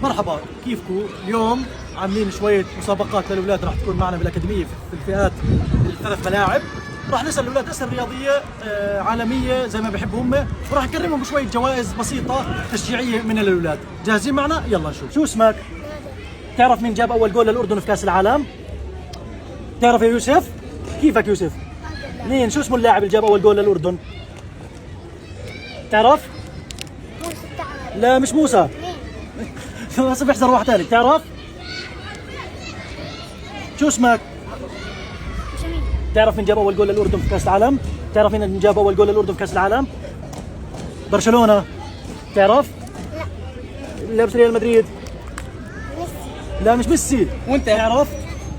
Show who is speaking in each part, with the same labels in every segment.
Speaker 1: مرحبا، كيفكم؟ اليوم عاملين شوية مسابقات للأولاد راح تكون معنا بالأكاديمية في الفئات الثلاث ملاعب. راح نسأل الأولاد أسئلة رياضية عالمية زي ما بيحبوا هم، وراح نكرمهم بشوية جوائز بسيطة تشجيعية من الأولاد. جاهزين معنا؟ يلا نشوف. شو اسمك؟ تعرف مين جاب أول جول للأردن في كأس العالم؟ تعرف يا يوسف؟ كيفك يوسف؟ مين؟ شو اسمه اللاعب اللي جاب أول جول للأردن؟ تعرف؟ لا مش موسى. بس بيحضر واحد ثاني. تعرف؟ شو اسمك؟ تعرف مين جاب أول جول للأردن في كأس العالم؟ تعرف مين جاب أول جول للأردن في كأس العالم؟ برشلونة. تعرف؟ لا. لابس ريال مدريد. ميسي. لا مش ميسي. وانت تعرف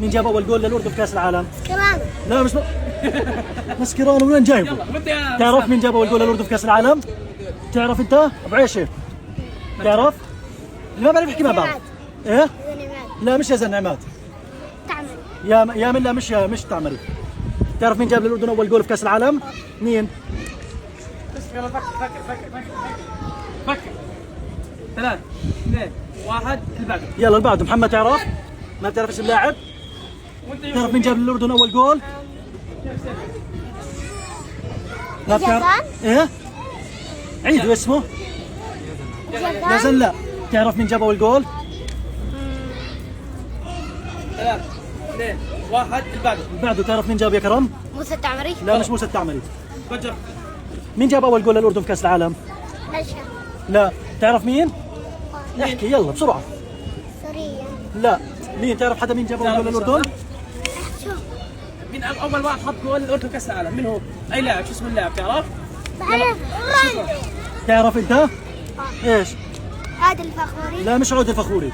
Speaker 1: مين جاب أول جول للأردن في كأس العالم؟ مسكيرانو. لا مش مسكيرانو. وين جايبه؟ تعرف مين جاب أول جول للأردن في كأس العالم؟ تعرف انت؟ ابو عيشه. تعرف؟ اللي ما بعرف يحكي ما بعرف. ايه؟ لا مش يا زنعمات. تعمري. يا من لا مش تعمري. تعرف مين جاب للأردن أول جول في كأس العالم؟ مين؟
Speaker 2: يلا فكر 3 2 1 اللي بعده.
Speaker 1: يلا اللي بعده. محمد تعرف؟ ما بتعرف اسم اللاعب؟ تعرف مين جاب للأردن أول جول؟ لا بتعرف؟ ايه؟ عيدوا اسمه. يزن. لا. تعرف مين جاب أول جول؟
Speaker 2: 3 2 1 اللي بعده.
Speaker 1: اللي بعده. تعرف مين جاب يا كرم؟
Speaker 3: موسى التعمري.
Speaker 1: لا مش موسى التعمري.
Speaker 2: فجر.
Speaker 1: مين جاب أول جول للأردن في كأس العالم؟
Speaker 3: نشا.
Speaker 1: لا. تعرف مين؟ احكي يلا بسرعة.
Speaker 3: سوريا.
Speaker 1: لا. مين تعرف حدا مين جاب أول جول للأردن؟
Speaker 2: مين اول واحد حط جول للأردن كأس العالم؟ مين هو؟ اي لاعب؟ شو اسم اللاعب تعرف؟
Speaker 3: بعرف.
Speaker 1: تعرف انت؟ ايش؟
Speaker 3: عادل الفخوري.
Speaker 1: لا مش عودة فخوري.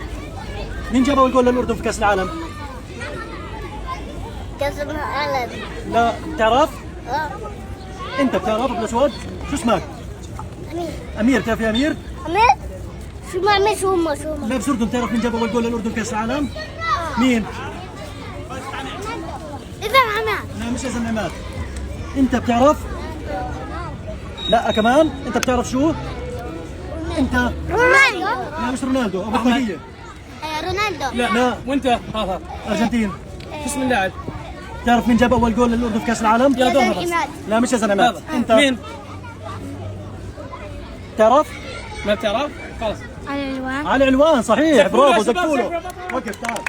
Speaker 1: مين جاب أول جول للأردن في كأس العالم؟
Speaker 3: قاسم علم.
Speaker 1: لا. تعرف؟ انت بتعرف ابو الاسود؟ شو اسمك؟
Speaker 3: امير.
Speaker 1: امير. تعرف يا امير؟
Speaker 3: امير؟ شو ما شو هم
Speaker 1: لابس اردن. تعرف مين جاب اول جول للاردن كاس العالم؟ مين؟
Speaker 3: اذا عماد.
Speaker 1: لا مش يزن عماد. انت بتعرف؟ لا كمان؟ انت بتعرف شو؟ انت؟
Speaker 3: رونالدو.
Speaker 1: لا مش رونالدو. ابو الطاقية.
Speaker 3: رونالدو.
Speaker 1: لا.
Speaker 2: وانت؟ ها
Speaker 1: ارجنتين.
Speaker 2: شو اسم اللاعب؟
Speaker 1: تعرف مين جاب اول جول للاردن في كاس العالم؟
Speaker 2: يلا دورها بس.
Speaker 1: لا مش يزن عماد. انت
Speaker 2: مين؟
Speaker 1: تعرف؟
Speaker 2: ما بتعرف؟ خلاص.
Speaker 3: على الوان.
Speaker 1: علي علوان. صحيح. برافو.
Speaker 2: شباب،
Speaker 1: زقفوا له.
Speaker 2: شباب.
Speaker 1: وقف تعال.